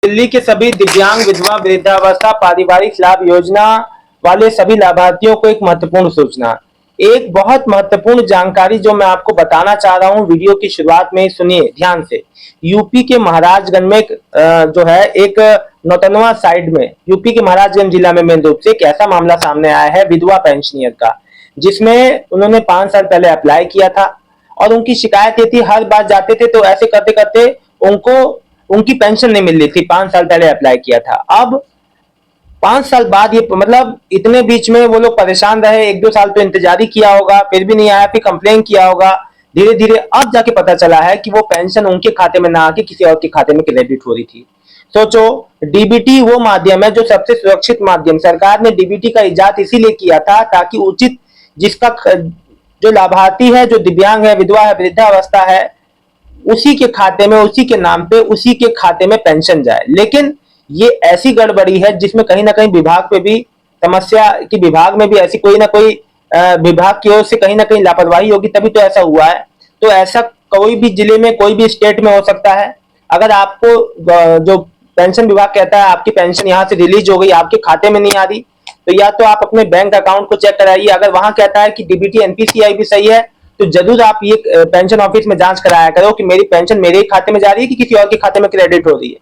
दिल्ली के सभी दिव्यांग, विधवा, वृद्धावस्था, पारिवारिक लाभ योजना वाले सभी लाभार्थियों को एक महत्वपूर्ण सूचना, एक बहुत महत्वपूर्ण जानकारी जो मैं आपको बताना चाह रहा हूं वीडियो की शुरुआत में, सुनिए ध्यान से। यूपी के महाराजगंज में जो है एक नौतनवा साइड में, यूपी के महाराजगंज जिला में मेन रूप से एक ऐसा मामला सामने आया है विधवा पेंशनियर का, जिसमें उन्होंने 5 साल पहले अप्लाई किया था और उनकी शिकायत ये थी, हर बार जाते थे तो ऐसे करते करते उनको उनकी पेंशन नहीं मिल रही थी। 5 साल पहले अप्लाई किया था, अब 5 साल बाद ये मतलब इतने बीच में वो लोग परेशान रहे, 1-2 साल तो इंतजार ही किया होगा, फिर भी नहीं आया, फिर कंप्लेन किया होगा। धीरे धीरे अब जाके पता चला है कि वो पेंशन उनके खाते में ना आके किसी और के खाते में क्रेडिट हो रही थी। सोचो, डीबीटी वो माध्यम है जो सबसे सुरक्षित माध्यम, सरकार ने डीबीटी का इजाद इसीलिए किया था ताकि उचित जिसका जो लाभार्थी है, जो दिव्यांग है, विधवा है, वृद्धावस्था है, उसी के खाते में, उसी के नाम पे, उसी के खाते में पेंशन जाए। लेकिन ये ऐसी गड़बड़ी है जिसमें कहीं ना कहीं विभाग पे भी समस्या, कि विभाग में भी ऐसी कोई ना कोई विभाग की ओर से कहीं ना कहीं लापरवाही होगी, तभी तो ऐसा हुआ है। तो ऐसा कोई भी जिले में, कोई भी स्टेट में हो सकता है। अगर आपको जो पेंशन विभाग कहता है आपकी पेंशन यहाँ से रिलीज हो गई, आपके खाते में नहीं आ रही, तो या तो आप अपने बैंक अकाउंट को चेक कराइए। अगर वहां कहता है कि डीबीटी एनपीसीआई भी सही है, तो जरूर आप ये पेंशन ऑफिस में जांच कराया करो कि मेरी पेंशन मेरे ही खाते में जा रही है कि किसी और के खाते में क्रेडिट हो रही है।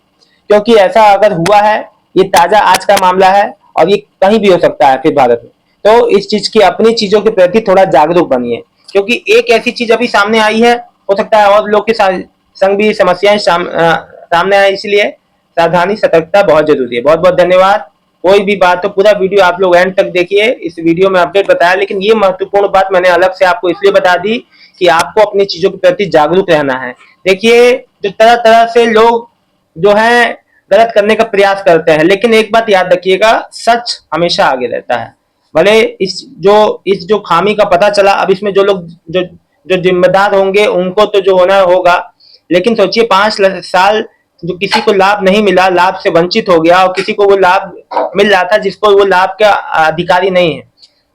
क्योंकि ऐसा अगर हुआ है, ये ताजा आज का मामला है और ये कहीं भी हो सकता है फिर भारत में। तो इस चीज की, अपनी चीजों के प्रति थोड़ा जागरूक बनिए, क्योंकि एक ऐसी चीज अभी सामने आई है, हो सकता है और लोग के संग भी समस्याएं सामने आए, इसलिए सावधानी, सतर्कता बहुत जरूरी है। बहुत बहुत धन्यवाद। कोई भी बात हो, पूरा वीडियो आप लोग एंड तक देखिए। इस वीडियो में अपडेट बताया, लेकिन ये महत्वपूर्ण बात मैंने अलग से आपको इसलिए बता दी कि आपको अपनी चीजों के प्रति जागरूक रहना है। देखिए, जो तरह तरह से लोग जो है गलत करने का प्रयास करते हैं, लेकिन एक बात याद रखिएगा, सच हमेशा आगे रहता है। भले इस जो खामी का पता चला, अब इसमें जो लोग जो जो जिम्मेदार होंगे उनको तो जो होना होगा, लेकिन सोचिए 5 साल जो किसी को लाभ नहीं मिला, लाभ से वंचित हो गया, और किसी को वो लाभ मिल रहा था जिसको वो लाभ का अधिकारी नहीं है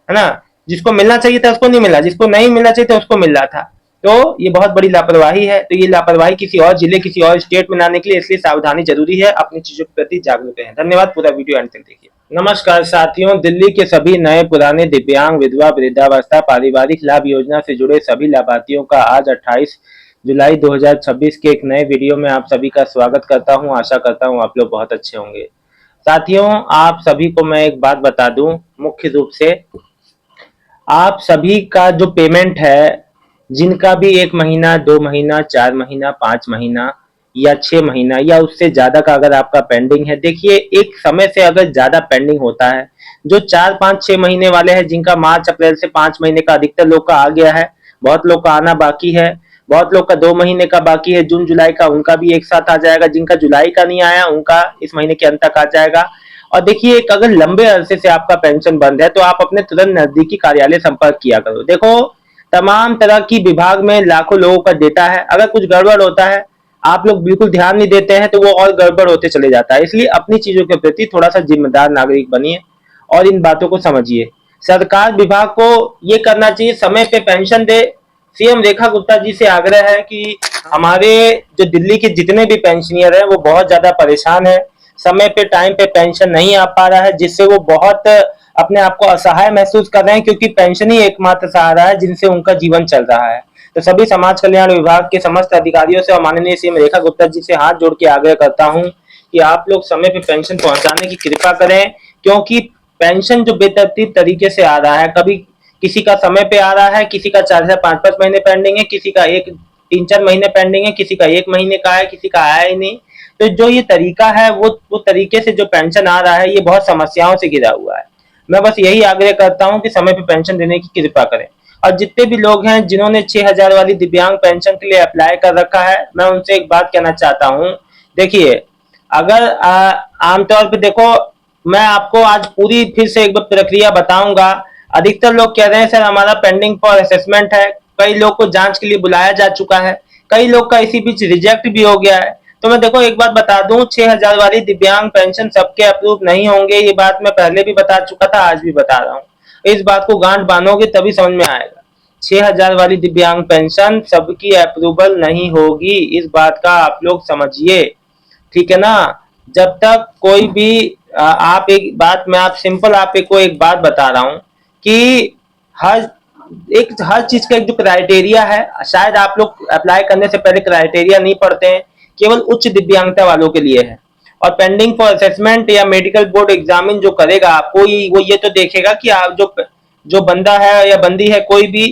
ना, जिसको मिलना चाहिए था उसको नहीं मिला, जिसको नहीं मिलना चाहिए था उसको मिल रहा था। तो ये बहुत बड़ी लापरवाही है। तो ये लापरवाही किसी और जिले, किसी और स्टेट में ना निकले, इसलिए सावधानी जरूरी है। अपनी चीजों के प्रति जागरूक रहें। धन्यवाद। पूरा वीडियो अंत तक देखिए। नमस्कार साथियों, दिल्ली के सभी नए पुराने दिव्यांग, विधवा, वृद्धावस्था, पारिवारिक लाभ योजना से जुड़े सभी लाभार्थियों का आज 28 जुलाई 2026 के एक नए वीडियो में आप सभी का स्वागत करता हूं। आशा करता हूं आप लोग बहुत अच्छे होंगे। साथियों, आप सभी को मैं एक बात बता दूं, मुख्य रूप से आप सभी का जो पेमेंट है, जिनका भी 1 महीना, 2 महीना, 4 महीना, 5 महीना या 6 महीना या उससे ज्यादा का अगर आपका पेंडिंग है, देखिए एक समय से अगर ज्यादा पेंडिंग होता है, जो 4, 5, 6 महीने वाले हैं, जिनका मार्च अप्रैल से 5 महीने का अधिकतर लोग का आ गया है, बहुत लोग का आना बाकी है, बहुत लोग का 2 महीने का बाकी है, जून जुलाई का, उनका भी एक साथ आ जाएगा, जिनका जुलाई का नहीं आया उनका इस महीने के अंत तक आ जाएगा। और देखिए, एक अगर लंबे अरसे से आपका पेंशन बंद है तो आप अपने तुरंत नजदीकी कार्यालय संपर्क किया करो। देखो, तमाम तरह की विभाग में लाखों लोगों का डेटा है, अगर कुछ गड़बड़ होता है, आप लोग बिल्कुल ध्यान नहीं देते हैं तो वो और गड़बड़ होते चले जाता है। इसलिए अपनी चीजों के प्रति थोड़ा सा जिम्मेदार नागरिक बनिए और इन बातों को समझिए। सरकार विभाग को ये करना चाहिए, समय पे पेंशन दे। सीएम रेखा गुप्ता जी से आग्रह है कि हमारे जो दिल्ली के जितने भी पेंशनियर हैं वो बहुत ज्यादा परेशान है, समय पे टाइम पे पेंशन नहीं आ पा रहा है, जिससे वो बहुत अपने आप को असहाय महसूस कर रहे हैं, क्योंकि पेंशन ही एकमात्र सहारा है जिनसे उनका जीवन चल रहा है। तो सभी समाज कल्याण विभाग के समस्त अधिकारियों से और माननीय सीएम रेखा गुप्ता जी से हाथ जोड़ के आग्रह करता हूं कि आप लोग समय पे पेंशन पहुंचाने की कृपा करें, क्योंकि पेंशन जो बेतरतीब तरीके से आ रहा है, कभी किसी का समय पे आ रहा है, किसी का 4 से 5-5 महीने पेंडिंग है, किसी का 3-4 महीने पेंडिंग है, किसी का 1 महीने का है, किसी का आया ही नहीं। तो जो ये तरीका है, वो तरीके से जो पेंशन आ रहा है, ये बहुत समस्याओं से घिरा हुआ है। मैं बस यही आग्रह करता हूं कि समय पे पेंशन देने की कृपा करें। और जितने भी लोग हैं जिन्होंने 6,000 वाली दिव्यांग पेंशन के लिए अप्लाई कर रखा है, मैं उनसे एक बात कहना चाहता हूं। देखिए, अगर आमतौर पे देखो, मैं आपको आज पूरी फिर से एक बार प्रक्रिया बताऊंगा। अधिकतर लोग कह रहे हैं सर हमारा पेंडिंग फॉर असेसमेंट है, कई लोग को जांच के लिए बुलाया जा चुका है, कई लोग का इसी बीच रिजेक्ट भी हो गया है। तो मैं देखो एक बात बता दूं, 6,000 वाली दिव्यांग पेंशन सबके अप्रूव नहीं होंगे, ये बात मैं पहले भी बता चुका था, आज भी बता रहा हूँ। इस बात को गांठ बांधोगे तभी समझ में आएगा। 6,000 वाली दिव्यांग पेंशन सबकी अप्रूवल नहीं होगी, इस बात का आप लोग समझिए, ठीक है ना। जब तक कोई भी आप एक बात मैं आप सिंपल आपको एक बात बता रहा हूं कि हर हर चीज का एक जो क्राइटेरिया है, शायद आप लोग अप्लाई करने से पहले क्राइटेरिया नहीं पढ़ते हैं, केवल उच्च दिव्यांगता वालों के लिए है। और पेंडिंग फॉर असेसमेंट या मेडिकल बोर्ड एग्जामिन जो करेगा आपको, वो ये तो देखेगा कि आप जो जो बंदा है या बंदी है कोई भी,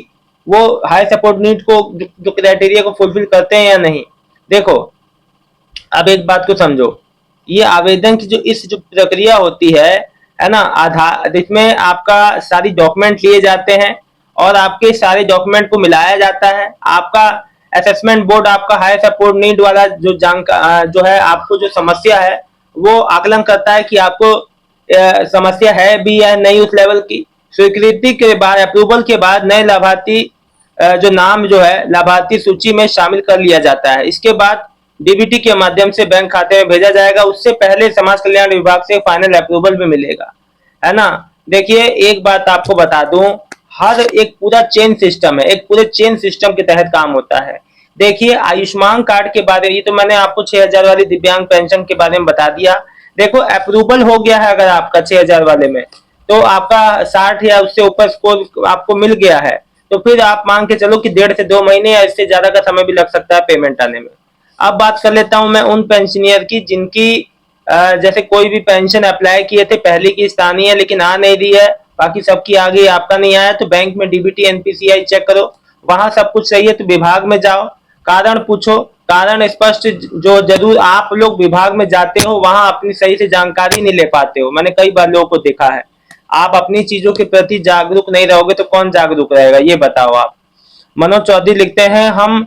वो हाई सपोर्ट नीड को जो क्राइटेरिया को फुलफिल करते हैं या नहीं। देखो, अब एक बात को समझो, ये आवेदन की जो प्रक्रिया होती है ना, आधार इसमें आपका सारी डॉक्यूमेंट लिए जाते हैं और आपके सारे डॉक्यूमेंट को मिलाया जाता है। आपका असेसमेंट बोर्ड आपका हाई सपोर्ट नीड वाला जो है, आपको जो समस्या है वो आकलन करता है कि आपको समस्या है भी या नहीं उस लेवल की। स्वीकृति के बाद, अप्रूवल के बाद नए लाभार्थी जो नाम जो है लाभार्थी सूची में शामिल कर लिया जाता है। इसके बाद डीबीटी के माध्यम से बैंक खाते में भेजा जाएगा। उससे पहले समाज कल्याण विभाग से फाइनल अप्रूवल भी मिलेगा, है ना। देखिए, एक बात आपको बता दूं, हर एक पूरा चेन सिस्टम है, एक पूरे चेन सिस्टम के तहत काम होता है। देखिए, आयुष्मान कार्ड के बारे में, ये तो मैंने आपको 6,000 वाली दिव्यांग पेंशन के बारे में बता दिया। देखो, अप्रूवल हो गया है अगर आपका 6,000 वाले में, तो आपका 60 या उससे ऊपर स्कोर आपको मिल गया है, तो फिर आप मान के चलो कि 1.5 से 2 महीने या इससे ज्यादा का समय भी लग सकता है पेमेंट आने में। अब बात कर लेता हूं मैं उन पेंशनियर की जिनकी जैसे कोई भी पेंशन अप्लाई किए थे, पहली की स्थानीय है लेकिन आ नहीं रही है, बाकी सबकी आ गई, आपका नहीं आया। तो बैंक में डीबीटी एनपीसीआई चेक करो, वहां सब कुछ सही है तो विभाग में जाओ, कारण पूछो, कारण स्पष्ट, जो जरूर आप लोग विभाग में जाते हो वहां अपनी सही से जानकारी नहीं ले पाते हो। मैंने कई बार लोगों को देखा है। आप अपनी चीजों के प्रति जागरूक नहीं रहोगे तो कौन जागरूक रहेगा, ये बताओ आप। मनोज चौधरी लिखते हैं, हम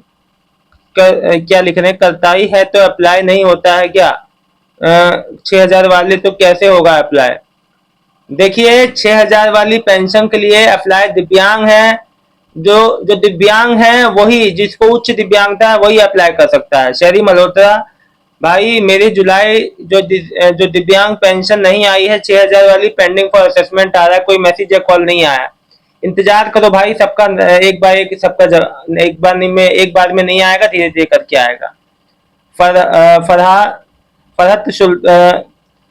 क्या लिख रहे हैं, करता ही है तो अप्लाई नहीं होता है क्या? 6,000 वाले तो कैसे होगा अप्लाई? देखिए, 6,000 वाली पेंशन के लिए अप्लाई दिव्यांग है, जो जो दिव्यांग है वही, जिसको उच्च दिव्यांगता है वही अप्लाई कर सकता है। शहरी मल्होत्रा, भाई मेरी जुलाई जो दिव्यांग पेंशन नहीं आई है 6,000 वाली, पेंडिंग फॉर असेसमेंट आ रहा है, कोई मैसेज या कॉल नहीं आया। इंतजार करो भाई, सबका एक बार एक सबका एक बार नहीं में, एक बार में नहीं आएगा, धीरे धीरे करके आएगा। फरहा फरहत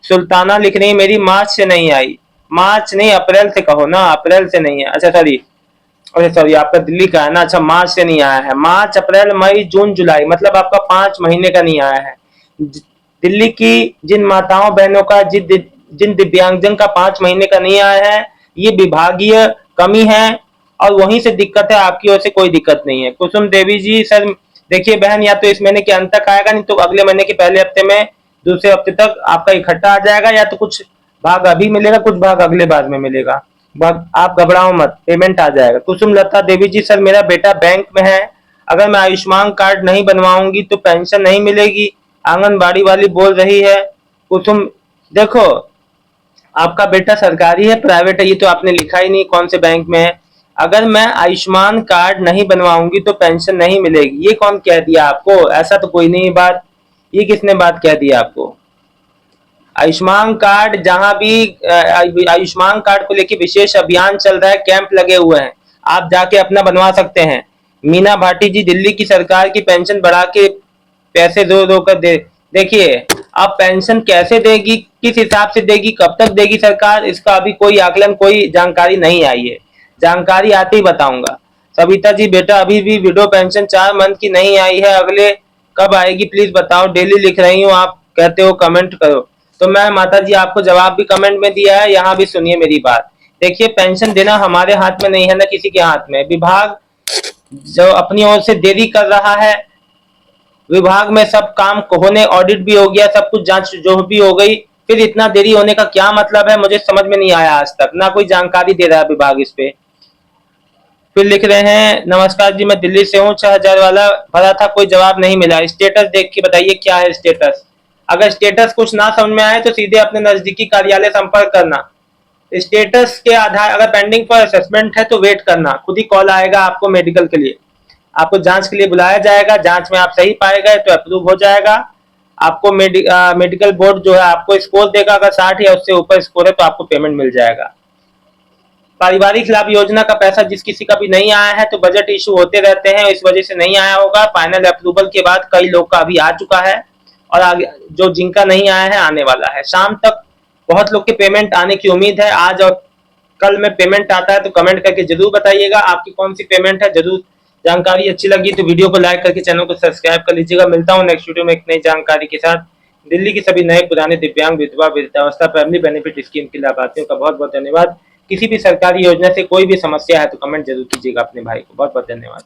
सुल्ताना लिख रही, मेरी मार्च से नहीं आई। मार्च नहीं, अप्रैल से कहो ना, अप्रैल से नहीं है। अच्छा सॉरी, अरे सॉरी, आपका दिल्ली का है ना। अच्छा, मार्च से नहीं आया है, मार्च अप्रैल मई जून जुलाई, मतलब आपका 5 महीने का नहीं आया है। दिल्ली की जिन माताओं बहनों का, जिन दिव्यांगजन का 5 महीने का नहीं आया है, ये विभागीय कमी है और वहीं से दिक्कत है, आपकी ओर से कोई दिक्कत नहीं है। कुसुम देवी जी, सर देखिए बहन, या तो इस महीने के अंत तक आएगा, नहीं तो अगले महीने के पहले हफ्ते में, दूसरे हफ्ते तक आपका इकट्ठा आ जाएगा, या तो कुछ भाग अभी मिलेगा, कुछ भाग अगले बाद में मिलेगा। आप घबराओ मत, पेमेंट आ जाएगा। कुसुम लता देवी जी, सर मेरा बेटा बैंक में है, अगर मैं आयुष्मान कार्ड नहीं बनवाऊंगी तो पेंशन नहीं मिलेगी, आंगनबाड़ी वाली बोल रही है। कुसुम, देखो, आपका बेटा सरकारी है प्राइवेट है ये तो आपने लिखा ही नहीं कौन से बैंक में है। अगर मैं आयुष्मान कार्ड नहीं बनवाऊंगी तो पेंशन नहीं मिलेगी, ये कौन कह दिया आपको? ऐसा तो कोई नहीं बात, ये किसने बात कह दी आपको? आयुष्मान कार्ड जहां भी आयुष्मान कार्ड को लेकर विशेष अभियान चल रहा है, कैंप लगे हुए हैं, आप जाके अपना बनवा सकते हैं। मीना भाटी जी, दिल्ली की सरकार की पेंशन बढ़ा के पैसे रो रो कर देखिए, अब पेंशन कैसे देगी, किस हिसाब से देगी, कब तक देगी सरकार, इसका अभी कोई आकलन, कोई जानकारी नहीं आई है। जानकारी आते ही बताऊंगा। सविता जी, बेटा अभी भी विडो पेंशन 4 मंथ की नहीं आई है, अगले कब आएगी प्लीज बताओ, डेली लिख रही हूँ, आप कहते हो कमेंट करो। तो मैं माता जी आपको जवाब भी कमेंट में दिया है, यहाँ भी सुनिए मेरी बात। देखिए, पेंशन देना हमारे हाथ में नहीं है, ना किसी के हाथ में। विभाग जो अपनी ओर से देरी कर रहा है, विभाग में सब काम होने, ऑडिट भी हो गया, सब कुछ जांच जो भी हो गई, फिर इतना देरी होने का क्या मतलब है, मुझे समझ में नहीं आया आज तक, ना कोई जानकारी दे रहा है विभाग इस पे। फिर लिख रहे हैं, नमस्कार जी मैं दिल्ली से हूँ, 6,000 वाला भरा था, कोई जवाब नहीं मिला, स्टेटस देख के बताइए क्या है स्टेटस। अगर स्टेटस कुछ ना समझ में आए तो सीधे अपने नजदीकी कार्यालय संपर्क करना। स्टेटस के आधार, अगर पेंडिंग फॉर असेसमेंट है तो वेट करना, खुद ही कॉल आएगा आपको मेडिकल के लिए, आपको जांच के लिए बुलाया जाएगा, जांच में आप सही पाए गए तो अप्रूव हो जाएगा। आपको मेडिकल बोर्ड जो है आपको स्कोर देगा, अगर 60 या उससे ऊपर स्कोर है तो आपको पेमेंट मिल जाएगा। पारिवारिक लाभ योजना का पैसा जिस किसी का भी नहीं आया है तो बजट इशू होते रहते हैं, इस वजह से नहीं आया होगा। फाइनल अप्रूवल के बाद कई लोग का अभी आ चुका है, और आगे जो जिनका नहीं आया है आने वाला है। शाम तक बहुत लोग के पेमेंट आने की उम्मीद है। आज और कल में पेमेंट आता है तो कमेंट करके जरूर बताइएगा आपकी कौन सी पेमेंट है। जरूर जानकारी अच्छी लगी तो वीडियो को लाइक करके चैनल को सब्सक्राइब कर लीजिएगा। मिलता हूँ नेक्स्ट वीडियो में एक नई जानकारी के साथ। दिल्ली की सभी नए पुराने दिव्यांग विधवा वृद्धावस्था फैमिली बेनिफिट स्कीम के लाभार्थियों का बहुत बहुत धन्यवाद। किसी भी सरकारी योजना से कोई भी समस्या है तो कमेंट जरूर कीजिएगा अपने भाई को। बहुत बहुत धन्यवाद।